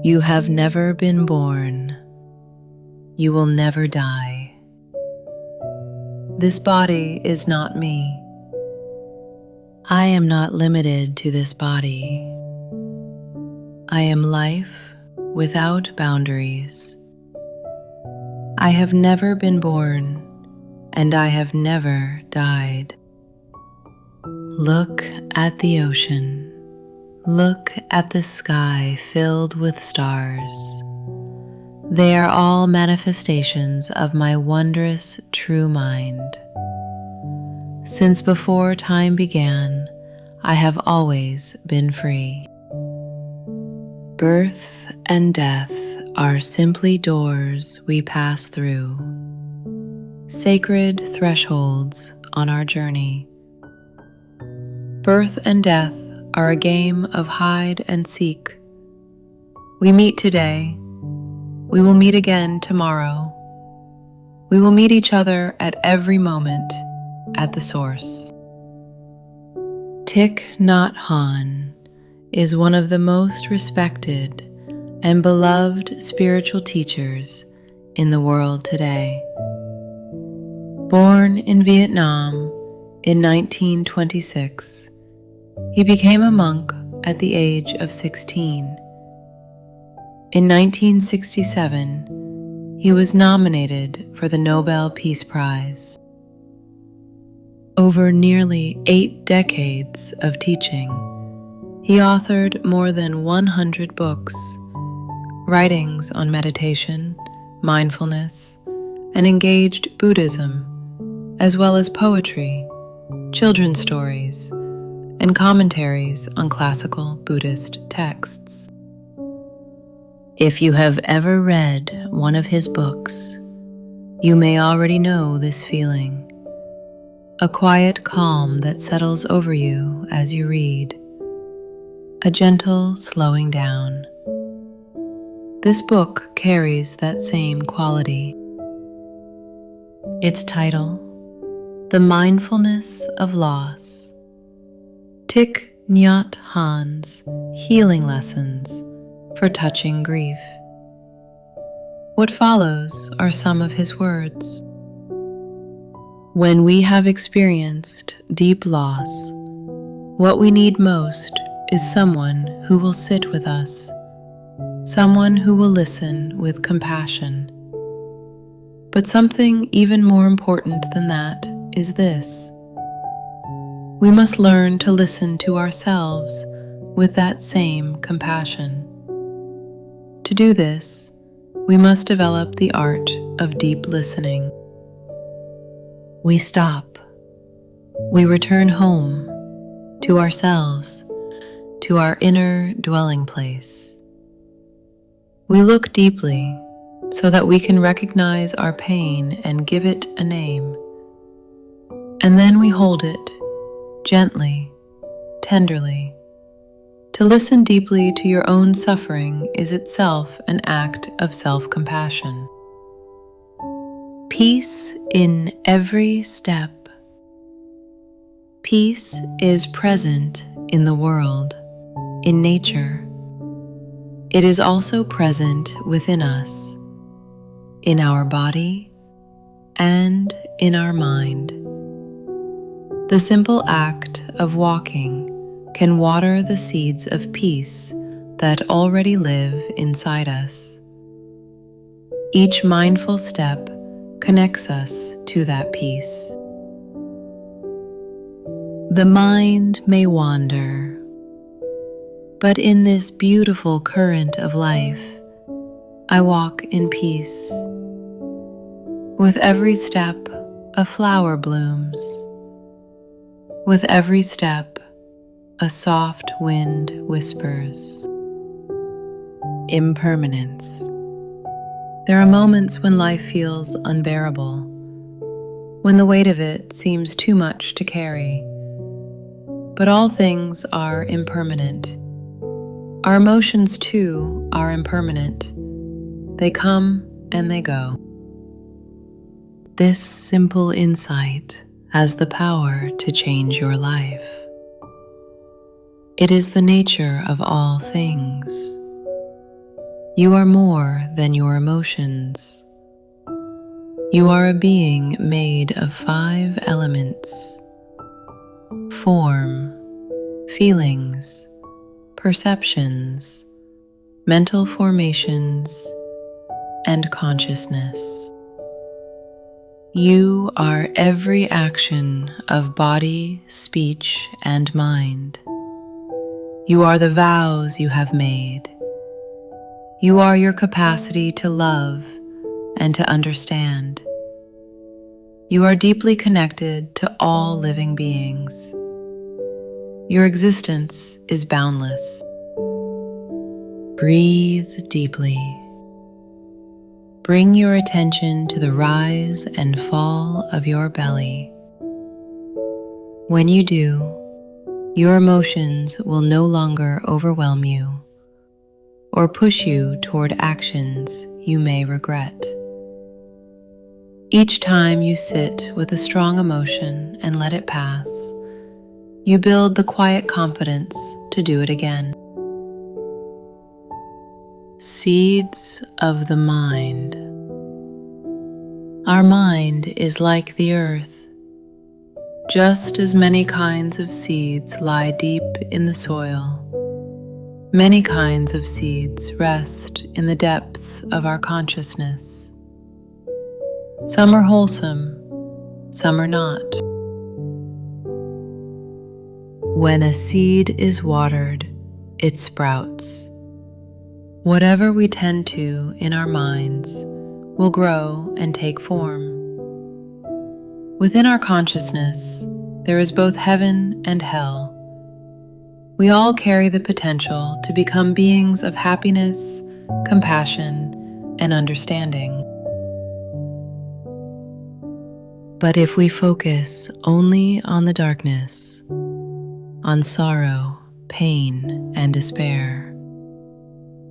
You have never been born. You will never die. This body is not me. I am not limited to this body. I am life without boundaries. I have never been born, and I have never died. Look at the ocean. Look at the sky filled with stars. They are all manifestations of my wondrous true mind. Since before time began, I have always been free. Birth and death are simply doors we pass through, sacred thresholds on our journey. Birth and death are a game of hide and seek. We meet today. We will meet again tomorrow. We will meet each other at every moment at the source. Thich Nhat Hanh is one of the most respected and beloved spiritual teachers in the world today. Born in Vietnam in 1926, he became a monk at the age of 16. In 1967, he was nominated for the Nobel Peace Prize. Over nearly 8 decades of teaching, he authored more than 100 books, writings on meditation, mindfulness, and engaged Buddhism, as well as poetry, children's stories, and commentaries on classical Buddhist texts. If you have ever read one of his books, you may already know this feeling. A quiet calm that settles over you as you read. A gentle slowing down. This book carries that same quality. Its title, The Mindfulness of Loss. Thich Nhat Hanh's Healing Lessons for Touching Grief. What follows are some of his words. When we have experienced deep loss, what we need most is someone who will sit with us, someone who will listen with compassion. But something even more important than that is this. We must learn to listen to ourselves with that same compassion. To do this, we must develop the art of deep listening. We stop. We return home, to ourselves, to our inner dwelling place. We look deeply so that we can recognize our pain and give it a name. And then we hold it gently, tenderly. To listen deeply to your own suffering is itself an act of self-compassion. Peace in every step. Peace is present in the world, in nature. It is also present within us, in our body, and in our mind. The simple act of walking can water the seeds of peace that already live inside us. Each mindful step connects us to that peace. The mind may wander, but in this beautiful current of life, I walk in peace. With every step, a flower blooms. With every step, a soft wind whispers. Impermanence. There are moments when life feels unbearable, when the weight of it seems too much to carry. But all things are impermanent. Our emotions, too, are impermanent. They come and they go. This simple insight has the power to change your life. It is the nature of all things. You are more than your emotions. You are a being made of 5 elements: form, feelings, perceptions, mental formations, and consciousness. You are every action of body, speech, and mind. You are the vows you have made. You are your capacity to love and to understand. You are deeply connected to all living beings. Your existence is boundless. Breathe deeply. Bring your attention to the rise and fall of your belly. When you do, your emotions will no longer overwhelm you or push you toward actions you may regret. Each time you sit with a strong emotion and let it pass, you build the quiet confidence to do it again. Seeds of the mind. Our mind is like the earth. Just as many kinds of seeds lie deep in the soil, many kinds of seeds rest in the depths of our consciousness. Some are wholesome, some are not. When a seed is watered, it sprouts. Whatever we tend to in our minds will grow and take form. Within our consciousness, there is both heaven and hell. We all carry the potential to become beings of happiness, compassion, and understanding. But if we focus only on the darkness, on sorrow, pain, and despair,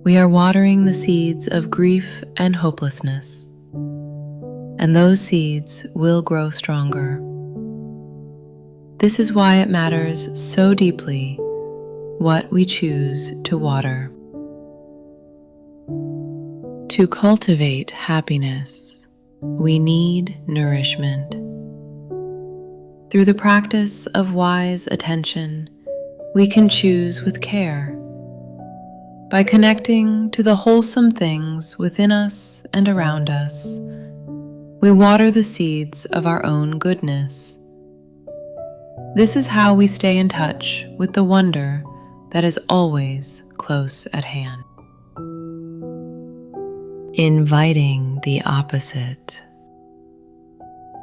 we are watering the seeds of grief and hopelessness, and those seeds will grow stronger. This is why it matters so deeply what we choose to water. To cultivate happiness, we need nourishment. Through the practice of wise attention, we can choose with care. By connecting to the wholesome things within us and around us, we water the seeds of our own goodness. This is how we stay in touch with the wonder that is always close at hand. Inviting the opposite.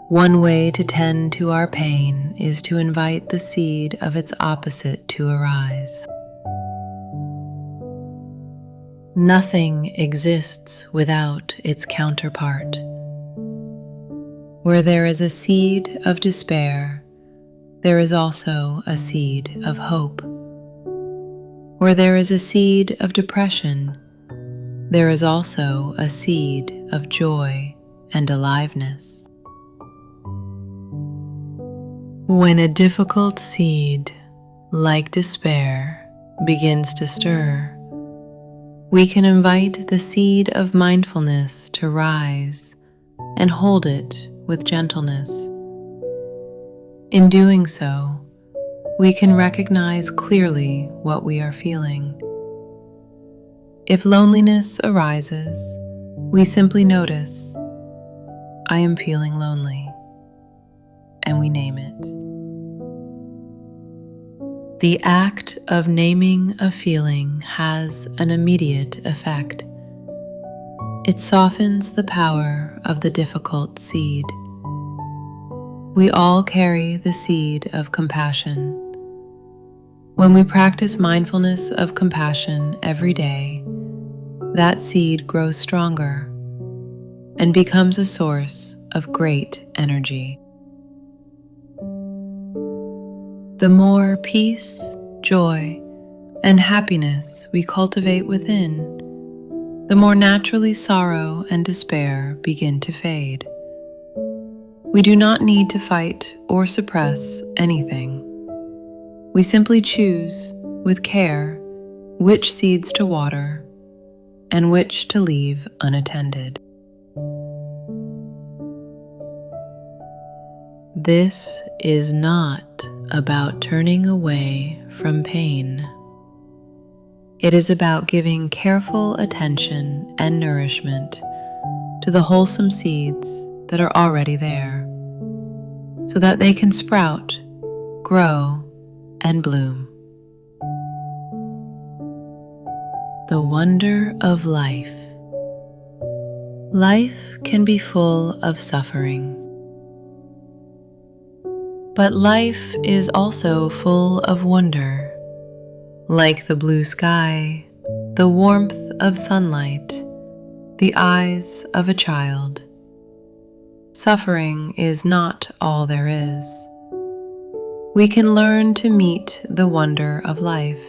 One way to tend to our pain is to invite the seed of its opposite to arise. Nothing exists without its counterpart. Where there is a seed of despair, there is also a seed of hope. Where there is a seed of depression, there is also a seed of joy and aliveness. When a difficult seed, like despair, begins to stir, we can invite the seed of mindfulness to rise and hold it with gentleness. In doing so, we can recognize clearly what we are feeling. If loneliness arises, we simply notice, "I am feeling lonely," and we name it. The act of naming a feeling has an immediate effect. It softens the power of the difficult seed. We all carry the seed of compassion. When we practice mindfulness of compassion every day, that seed grows stronger and becomes a source of great energy. The more peace, joy, and happiness we cultivate within, the more naturally sorrow and despair begin to fade. We do not need to fight or suppress anything. We simply choose, with care, which seeds to water and which to leave unattended. This is not about turning away from pain. It is about giving careful attention and nourishment to the wholesome seeds that are already there, so that they can sprout, grow, and bloom. The wonder of life. Life can be full of suffering, but life is also full of wonder, like the blue sky, the warmth of sunlight, the eyes of a child. Suffering is not all there is. We can learn to meet the wonder of life,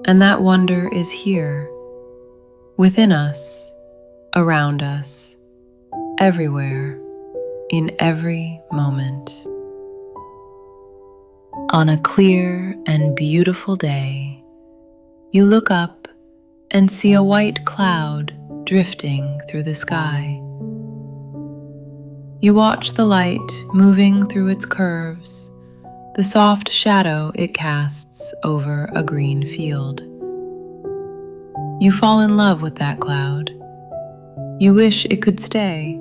and that wonder is here, within us, around us, everywhere, in every moment. On a clear and beautiful day, you look up and see a white cloud drifting through the sky. You watch the light moving through its curves, the soft shadow it casts over a green field. You fall in love with that cloud. You wish it could stay,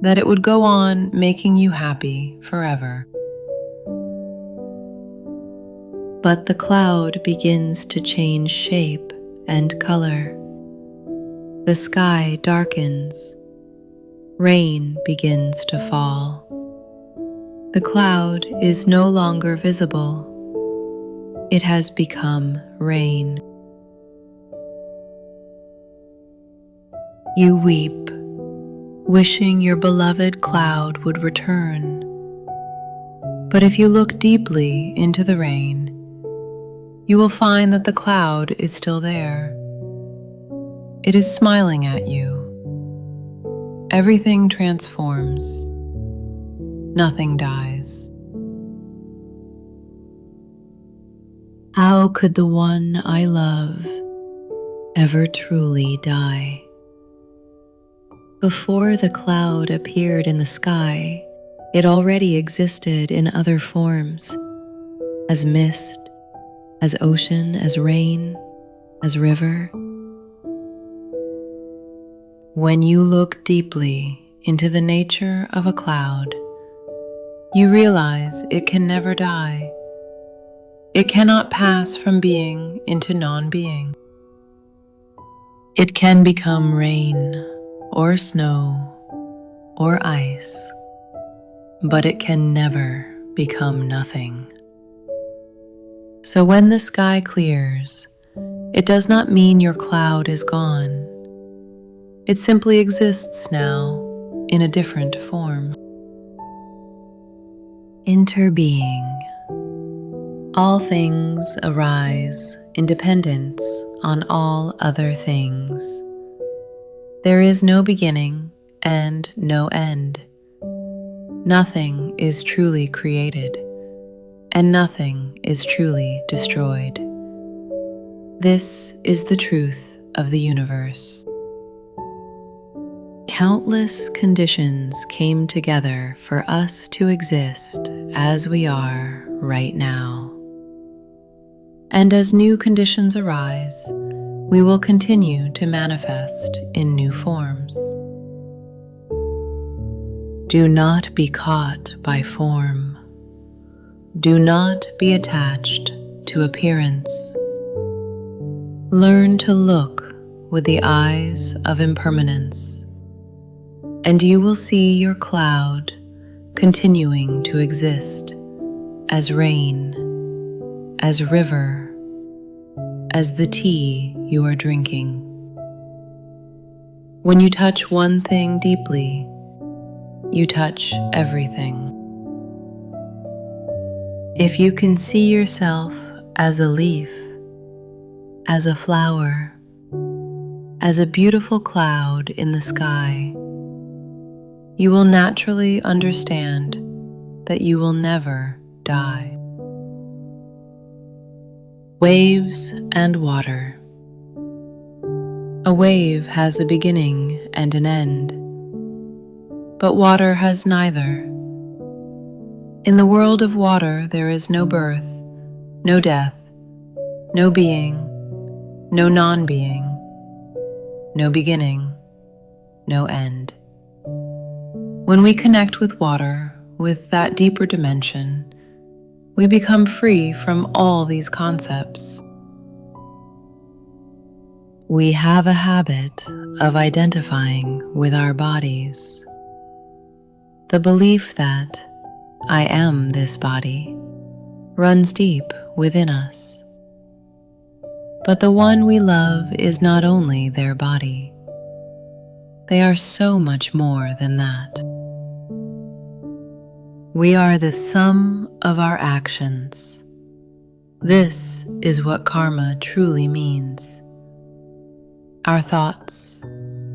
that it would go on making you happy forever. But the cloud begins to change shape and color. The sky darkens. Rain begins to fall. The cloud is no longer visible. It has become rain. You weep, wishing your beloved cloud would return. But if you look deeply into the rain, you will find that the cloud is still there. It is smiling at you. Everything transforms. Nothing dies. How could the one I love ever truly die? Before the cloud appeared in the sky, it already existed in other forms, as mist, as ocean, as rain, as river. When you look deeply into the nature of a cloud, you realize it can never die. It cannot pass from being into non-being. It can become rain or snow or ice, but it can never become nothing. So when the sky clears, it does not mean your cloud is gone. It simply exists now in a different form. Interbeing. All things arise in dependence on all other things. There is no beginning and no end. Nothing is truly created, and nothing is truly destroyed. This is the truth of the universe. Countless conditions came together for us to exist as we are right now. And as new conditions arise, we will continue to manifest in new forms. Do not be caught by form. Do not be attached to appearance. Learn to look with the eyes of impermanence, and you will see your cloud continuing to exist as rain, as river, as the tea you are drinking. When you touch one thing deeply, you touch everything. If you can see yourself as a leaf, as a flower, as a beautiful cloud in the sky, you will naturally understand that you will never die. Waves and water. A wave has a beginning and an end, but water has neither. In the world of water there is no birth, no death, no being, no non-being, no beginning, no end. When we connect with water, with that deeper dimension, we become free from all these concepts. We have a habit of identifying with our bodies. The belief that I am this body runs deep within us. But the one we love is not only their body. They are so much more than that. We are the sum of our actions. This is what karma truly means. Our thoughts,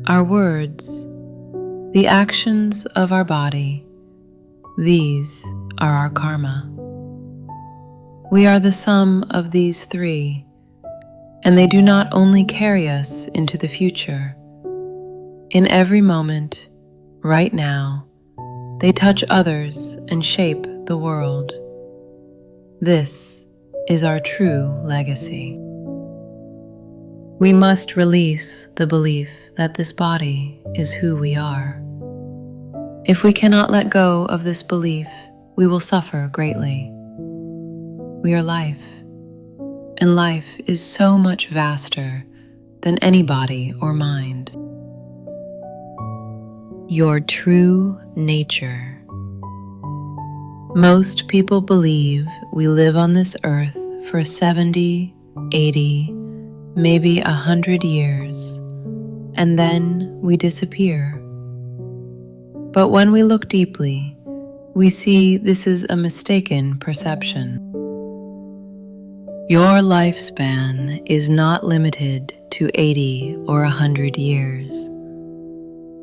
our words, the actions of our body, these are our karma. We are the sum of these three, and they do not only carry us into the future. In every moment, right now, they touch others and shape the world. This is our true legacy. We must release the belief that this body is who we are. If we cannot let go of this belief, we will suffer greatly. We are life, and life is so much vaster than any body or mind. Your true nature. Most people believe we live on this earth for 70, 80, maybe 100 years, and then we disappear. But when we look deeply, we see this is a mistaken perception. Your lifespan is not limited to 80 or 100 years.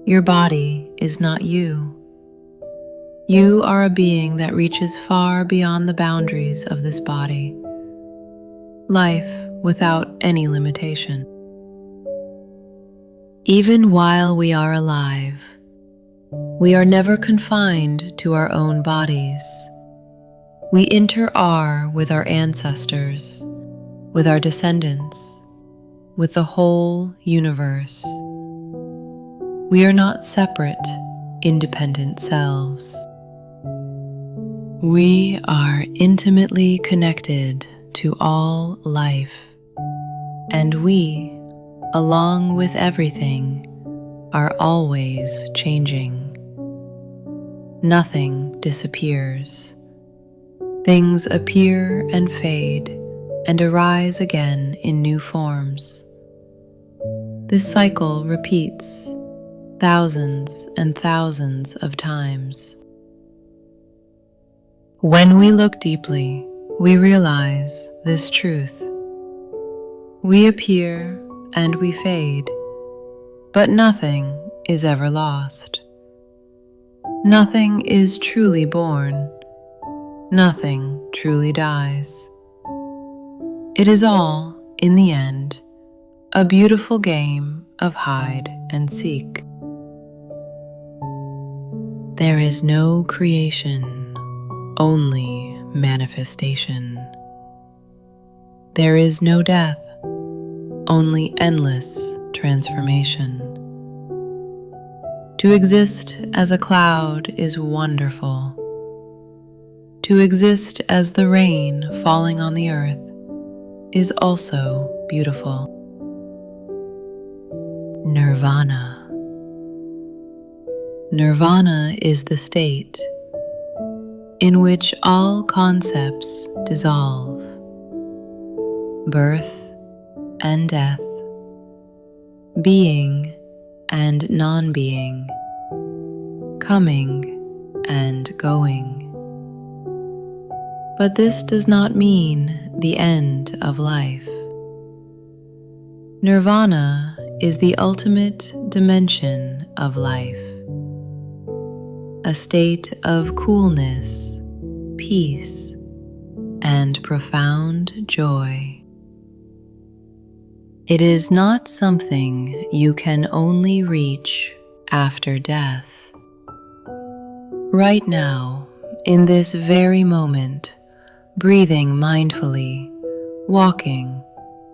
Your body is not you. You are a being that reaches far beyond the boundaries of this body. Life without any limitation. Even while we are alive, we are never confined to our own bodies. We inter-are with our ancestors, with our descendants, with the whole universe. We are not separate, independent selves. We are intimately connected to all life, and we, along with everything, are always changing. Nothing disappears. Things appear and fade and arise again in new forms. This cycle repeats thousands and thousands of times. When we look deeply, we realize this truth. We appear and we fade, but nothing is ever lost. Nothing is truly born. Nothing truly dies. It is all, in the end, a beautiful game of hide and seek. There is no creation, only manifestation. There is no death, only endless transformation. To exist as a cloud is wonderful. To exist as the rain falling on the earth is also beautiful. Nirvana. Nirvana is the state in which all concepts dissolve. Birth and death, being and non-being, coming and going. But this does not mean the end of life. Nirvana is the ultimate dimension of life, a state of coolness, peace, and profound joy. It is not something you can only reach after death. Right now, in this very moment, breathing mindfully, walking,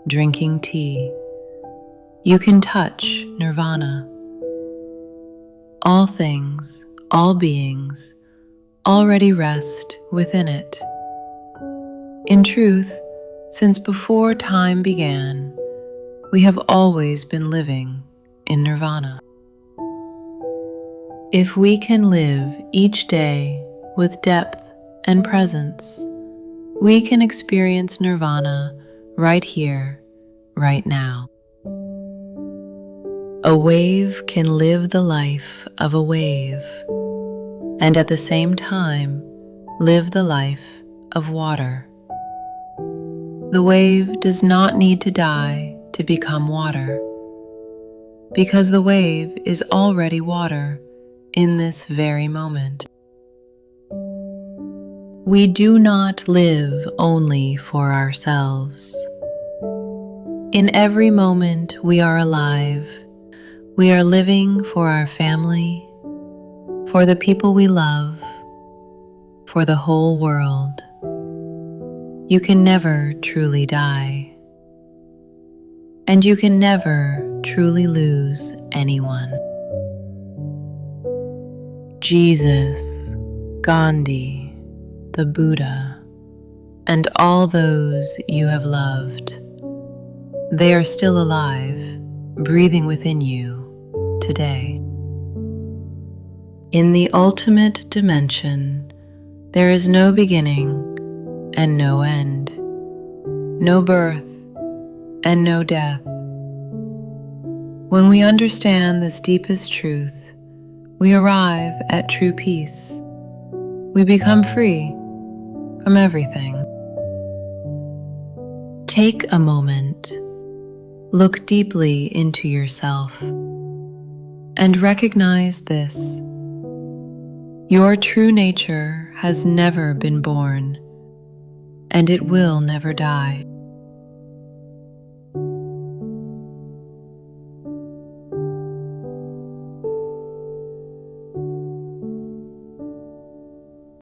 drinking tea, you can touch nirvana. All things, all beings, already rest within it. In truth, since before time began, we have always been living in nirvana. If we can live each day with depth and presence, we can experience nirvana right here, right now. A wave can live the life of a wave, and at the same time live the life of water. The wave does not need to die to become water, because the wave is already water in this very moment. We do not live only for ourselves. In every moment we are alive, we are living for our family, for the people we love, for the whole world. You can never truly die, and you can never truly lose anyone. Jesus, Gandhi, the Buddha, and all those you have loved, they are still alive, breathing within you today. In the ultimate dimension, there is no beginning and no end, no birth and no death. When we understand this deepest truth, we arrive at true peace. We become free from everything. Take a moment, look deeply into yourself, and recognize this. Your true nature has never been born, and it will never die.